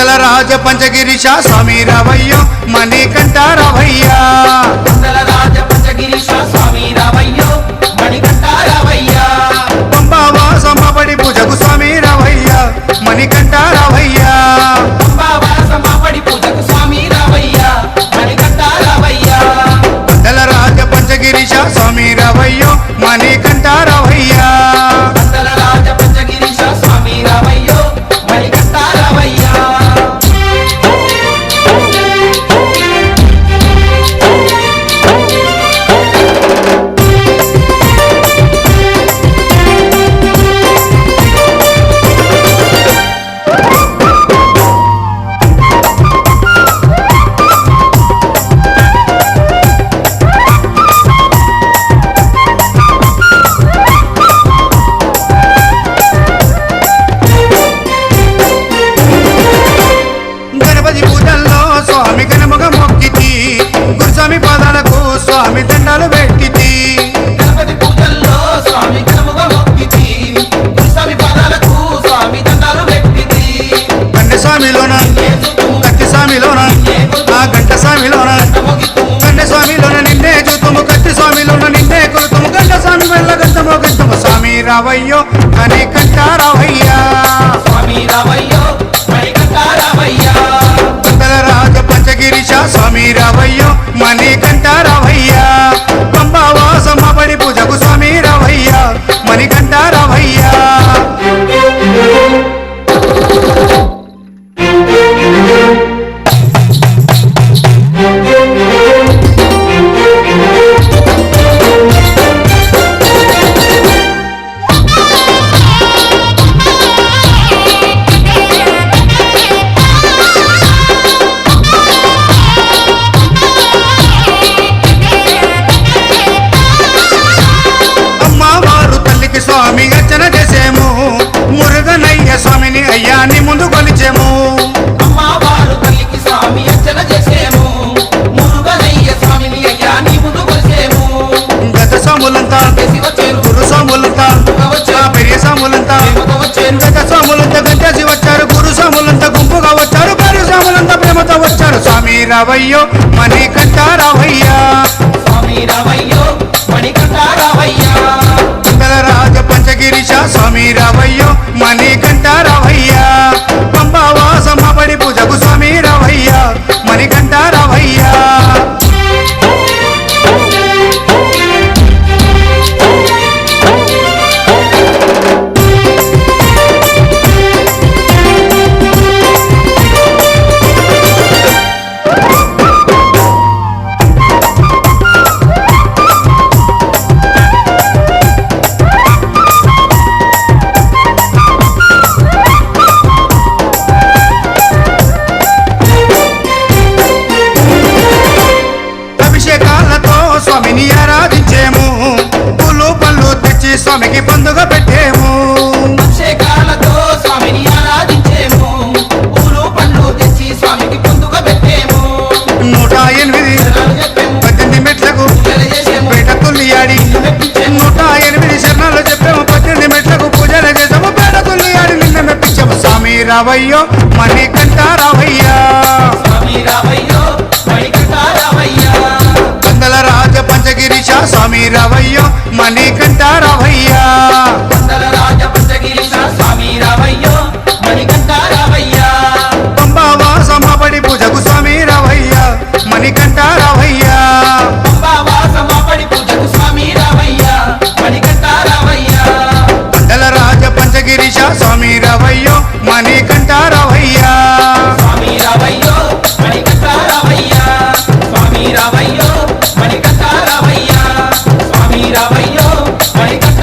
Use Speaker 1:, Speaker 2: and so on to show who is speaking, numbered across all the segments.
Speaker 1: పందల రాజ పంచగిరీశ స్వామి రావయ్యో మణికంఠ రావయ్యా
Speaker 2: పందల రాజ పంచగిరీశ స్వామి రావయ్యో మణికంఠ రావయ్యా
Speaker 1: పంబావాసమపడి పూజకు స్వామి రావయ్యా మణికంఠ రావయ్యా
Speaker 2: పంబావాసమపడి పూజకు స్వామి రావయ్యా మణికంఠ రావయ్యా
Speaker 1: పందల రాజ పంచగిరీశ స్వామి రావయ్యో మణికంఠ రావయ్యా
Speaker 2: పందల రాజ పంచగిరీశ స్వామి రావయ్యో మణికంఠ రావయ్యా
Speaker 1: గణపతి పూజల్లో స్వామి గణముగ మొక్కితి గురుస్వామి పాదాలకు స్వామి దండాలు పెట్టితి
Speaker 2: గణపతి పూజల్లో స్వామి గణముగా మొక్కితి గురుస్వామి పాదాలకు స్వామి దండాలు పెట్టితి
Speaker 1: కన్నె స్వామిలోన కత్తి స్వామిలోన ఆ గంట స్వామిలోన కన్నె స్వామిలోన నిన్నే చూతుము కత్తి స్వామిలోన నిన్నే కొలుతుము గంట స్వామి వల్ల గంటమో గంటము స్వామి రావయ్యో మణికంఠ రావయ్యా
Speaker 2: స్వామి రావయ్యో మణికంఠ రావయ్యా
Speaker 1: పందల రాజ పంచగిరీశ స్వామి రావయ్యో మణికంఠ రావయ్యా పంబావాసమపడి పూజకు స్వామి రావయ్యా మణికంఠ రావయ్యా అమ్మవారు తల్లికి స్వామి అర్చన చేసేము మురుగనయ్య స్వామిని అయ్యాని ముందు కొలిచేము
Speaker 2: అమ్మవారు తల్లికి స్వామి అర్చన చేసేము మురుగనయ్య స్వామిని అయ్యా నీ ముందు కొలిసేము
Speaker 1: గత స్వాములంతా
Speaker 2: చేసి వచ్చేరు
Speaker 1: గురు స్వాములంతా ఆ పెరియ స్వాములంతా
Speaker 2: ప్రేమతో వచ్చేరు
Speaker 1: గత స్వాములంతా గంటేసి వచ్చారు గురు స్వాములంతా గుంపుగా వచ్చారు పెరియ స్వాములంతా ప్రేమతో వచ్చారు స్వామి రావయ్యో మణికంఠ రావయ్యా
Speaker 2: స్వామి రావయ్యో మణికంఠ రావయ్యా
Speaker 1: పందల రాజ పంచగిరీశ స్వామి రావయ్యో మణికంఠ రావయ్యా పంబావాసమపడి పూజకు స్వామి రావయ్యా మణికంఠ రావయ్యా అభిషేకాలతో స్వామిని ఆరాధించేము పూలు పళ్ళు తెచ్చి స్వామికి పండుగ పెట్టేము
Speaker 2: అభిషేకాలతో స్వామిని ఆరాధించేము పూలు పండ్లు తెచ్చి స్వామికి పొందుగా పెట్టేము
Speaker 1: 108
Speaker 2: శరణాలు చెప్పేము
Speaker 1: 18 మెట్లకు
Speaker 2: పూజలు చేసేము
Speaker 1: పేట తుల్లియాడి
Speaker 2: మెప్పించేము
Speaker 1: 108 శరణాలు చెప్పాము 18 మెట్లకు పూజలు చేసాము పేట తుల్లియాడి నిన్న మెప్పించాము స్వామి రావయ్యో మణికంఠ రావయ్యా
Speaker 2: స్వామి రావయ్యో మణికంఠ రావయ్యా
Speaker 1: పందల రాజ పంచగిరీశ స్వామి రావయ్యో మణికంఠ రావయ్యా
Speaker 2: పందల రాజ పంచగిరీశ స్వామి రావయ్యో మణికంఠ రావయ్యా
Speaker 1: పంబావాసమపడి పూజకు స్వామి రావయ్యా మణికంఠ రావయ్యా
Speaker 2: పంబావాసమపడి పూజకు స్వామి రావయ్యా మణికంఠ రావయ్యా
Speaker 1: పందల రాజ పంచగిరీశ స్వామి రావయ్యో మణికంఠ రావయ్యా
Speaker 2: స్వామి రావయ్యో మణికంఠ రావయ్యా స్వామి రావయ్యో మణికంఠ రావయ్యా స్వామి రావయ్యో మణికంఠ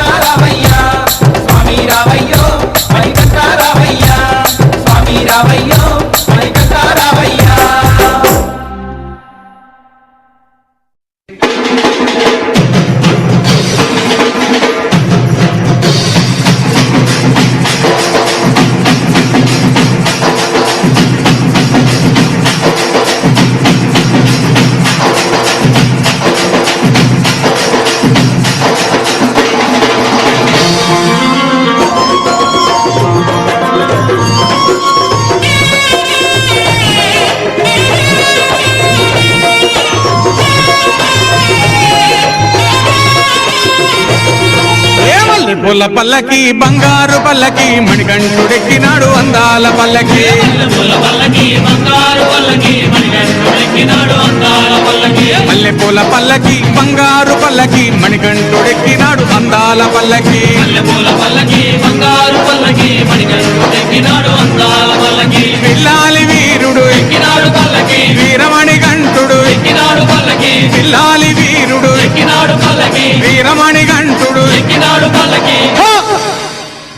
Speaker 3: మల్లెపూల పల్లకి బంగారు పల్లకి మణికంఠుడెక్కినాడు అందాల పల్లకి
Speaker 4: మల్లెపూల పల్లకి బంగారు పల్లకి మణికంఠుడెక్కినాడు అందాల పల్లకి
Speaker 3: మల్లెపూల పల్లకి బంగారు పల్లకి మణికంఠుడెక్కినాడు అందాల పల్లకి
Speaker 4: మల్లెపూల పల్లకి బంగారు పల్లకి మణికంఠుడెక్కినాడు అందాల పల్లకి
Speaker 3: పిల్లాలి వీరుడు
Speaker 4: ఎక్కినాడు పల్లకి
Speaker 3: వీరమణికంఠుడు
Speaker 4: ఎక్కినాడు పల్లకి
Speaker 3: పిల్లాలి వీరుడు
Speaker 4: ఎక్కినాడు పల్లకి
Speaker 3: వీరమణికంఠుడు
Speaker 4: ఎక్కినాడు పల్లకి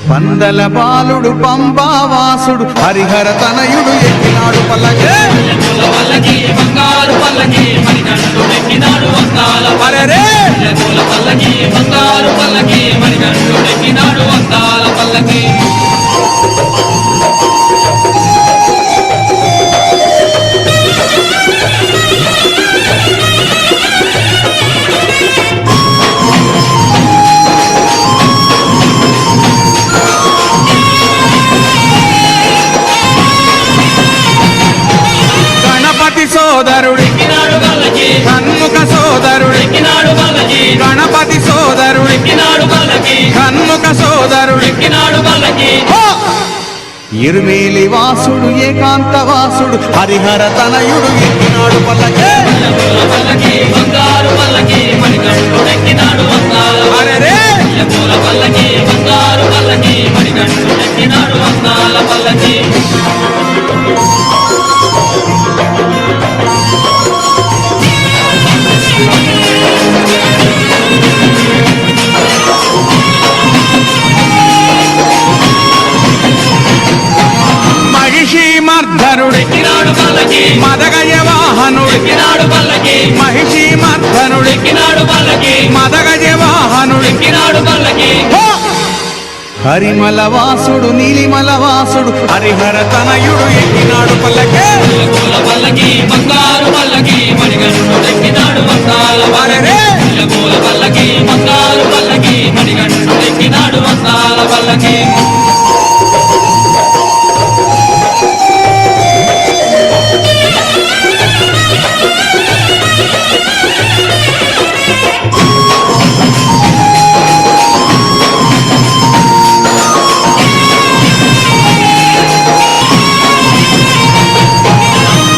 Speaker 3: పందల బాలుడు పంబావాసుడు హరిహర తనయుడు ఎక్కినాడు పల్లకి
Speaker 4: మల్లెపూల పల్లకి బంగారు పల్లకి మణికంఠుడెక్కినాడు అందాల
Speaker 3: అరెరే
Speaker 4: మల్లెపూల పల్లకి బంగారు పల్లకి మణికంఠుడెక్కినాడు అందాల పల్లకి
Speaker 3: గణపతి సోదరుడు
Speaker 4: ఎక్కినాడు పల్లకి
Speaker 3: షణ్ముఖ సోదరుడు
Speaker 4: ఎక్కినాడు పల్లకి
Speaker 3: గణపతి సోదరుడు
Speaker 4: ఎక్కినాడు పల్లకి
Speaker 3: షణ్ముఖ సోదరుడు
Speaker 4: ఎక్కినాడు పల్లకి
Speaker 3: ఇరుమేలి వాసుడు ఏకాంత వాసుడు హరిహర తనయుడు ఎక్కినాడు పల్లకి
Speaker 4: మల్లెపూల పల్లకి బంగారు పల్లకి మణికంఠుడెక్కినాడు అందాల
Speaker 3: అరెరే
Speaker 4: మల్లెపూల పల్లకి బంగారు పల్లకి మణికంఠుడెక్కినాడు అందాల పల్లకి
Speaker 3: మహిషి మర్ధనుడు
Speaker 4: ఎక్కినాడు పల్లకి
Speaker 3: మదగజ వాహనుడు
Speaker 4: ఎక్కినాడు పల్లకి
Speaker 3: మహిషి మర్ధనుడు
Speaker 4: ఎక్కినాడు పల్లకి
Speaker 3: మదగజ వాహనుడు
Speaker 4: ఎక్కినాడు పల్లకి
Speaker 3: హరిమల వాసుడు నీలిమల వాసుడు హరిహర తనయుడు ఎక్కినాడు పల్లకి
Speaker 4: మల్లెపూల పల్లకి బంగారు పల్లకి మణికంఠుడెక్కినాడు అందాల
Speaker 3: అరెరే
Speaker 4: మల్లెపూల పల్లకి బంగారు పల్లకి మణికంఠుడెక్కినాడు అందాల పల్లకి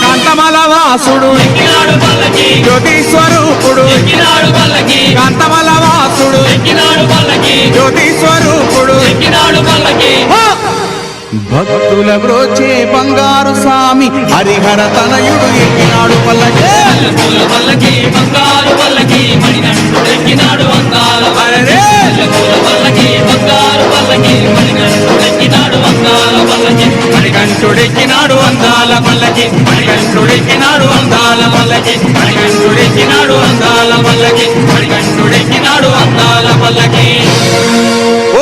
Speaker 3: కాంతమల వాసుడు
Speaker 4: ఎక్కినాడు పల్లకి
Speaker 3: జ్యోతి స్వరూపుడు
Speaker 4: ఎక్కినాడు పల్లకి
Speaker 3: కాంతమల వాసుడు
Speaker 4: ఎక్కినాడు పల్లకి
Speaker 3: జ్యోతి స్వరూపుడు
Speaker 4: ఎక్కినాడు పల్లకి
Speaker 3: భక్తుల బ్రోచే బంగారు స్వామి హరిహర తనయుడు ఎక్కినాడు పల్లకి
Speaker 4: మల్లెపూల పల్లకి బంగారు పల్లకి మణికంఠుడెక్కినాడు అందాల
Speaker 3: అరెరే
Speaker 4: మల్లెపూల పల్లకి బంగారు పల్లకి మణికంఠుడెక్కినాడు అందాల పల్లకి
Speaker 3: మణికంఠుడెక్కినాడు అందాల పల్లకి మణికంఠుడెక్కినాడు అందాల పల్లకి మణికంఠుడెక్కినాడు అందాల పల్లకి మణికంఠుడెక్కినాడు అందాల పల్లకి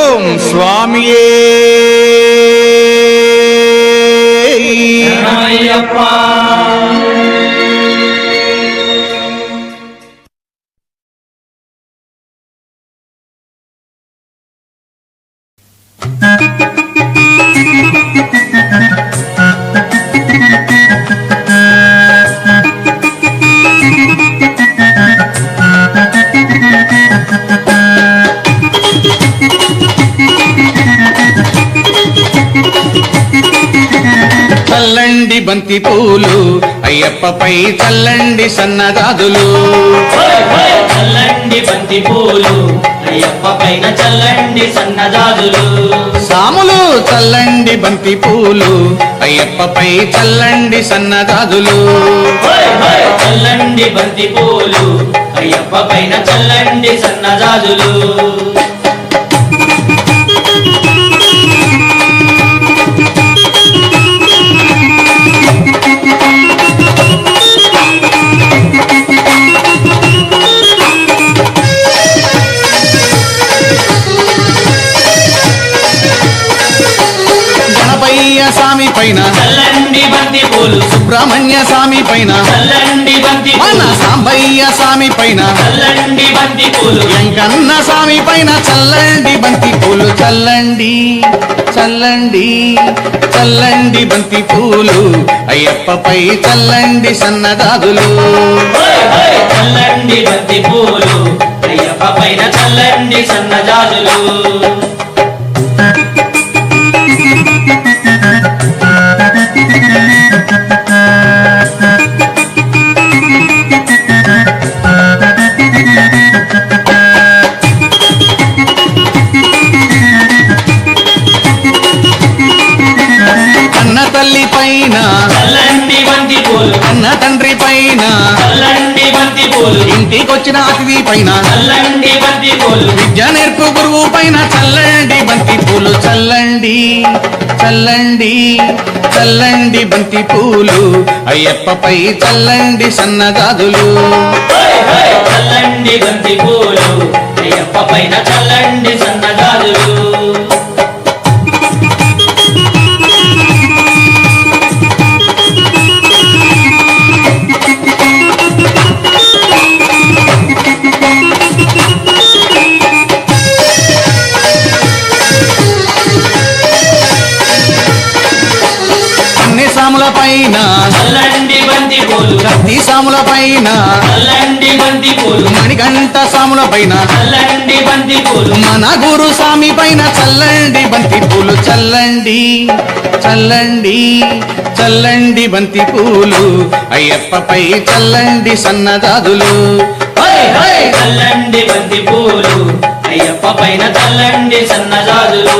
Speaker 3: ఓం స్వామియే
Speaker 4: అయ్యప్ప
Speaker 3: చల్లండి బంతి పూలు అయ్యప్పపై చల్లండి సన్నదాదులు
Speaker 4: చల్లండి బంతి పూలు అయ్యప్ప పైన చల్లండి సన్నజాజులు
Speaker 3: సాములు చల్లండి బంతి పూలు అయ్యప్పపై చల్లండి సన్నదాదులు
Speaker 4: చల్లండి బంతి పూలు అయ్యప్ప పైన చల్లండి సన్నజాజులు
Speaker 3: గణపయ్య స్వామి పైన
Speaker 4: చల్లండి బంతి పూలు
Speaker 3: సుబ్రహ్మణ్య స్వామి పైన
Speaker 4: చల్లండి బంతి
Speaker 3: మన
Speaker 4: పూలు
Speaker 3: సాంబయ్య స్వామి పైన
Speaker 4: చల్లండి బంతి పూలు
Speaker 3: వెంకన్న స్వామి పైన చల్లండి బంతి పూలు చల్లండి చల్లండి చల్లండి బంతి పూలు అయ్యప్పపై చల్లండి సన్నదాదులు
Speaker 4: చల్లండి బంతి పూలు అయ్యప్ప పైన చల్లండి సన్నజాజులు
Speaker 3: పైన
Speaker 4: చల్లండి బంతి పూలు
Speaker 3: కన్న తండ్రి పైన
Speaker 4: చల్లండి బంతి పూలు
Speaker 3: ఇంటికొచ్చిన అతిథి పైన
Speaker 4: చల్లండి బంతి పూలు
Speaker 3: విద్య నేర్పు గురువు పైన చల్లండి బంతి పూలు చల్లండి చల్లండి చల్లండి బంతి పూలు అయ్యప్పపై చల్లండి సన్నజాజులు
Speaker 4: చల్లండి బంతి పూలు అయ్యప్ప పైన చల్లండి సన్నజాజులు
Speaker 3: సాముల పైన
Speaker 4: చల్లండి బంతి పూలు
Speaker 3: కత్తి సాముల పైన
Speaker 4: చల్లండి బంతి పూలు
Speaker 3: మణికంఠ సాముల పైన
Speaker 4: చల్లండి బంతి పూలు
Speaker 3: మన గురు స్వామి పైన చల్లండి బంతి పూలు చల్లండి చల్లండి చల్లండి బంతి పూలు అయ్యప్పపై చల్లండి సన్నజాజులు
Speaker 4: చల్లండి బంతి పూలు అయ్యప్ప పైన చల్లండి సన్నజాజులు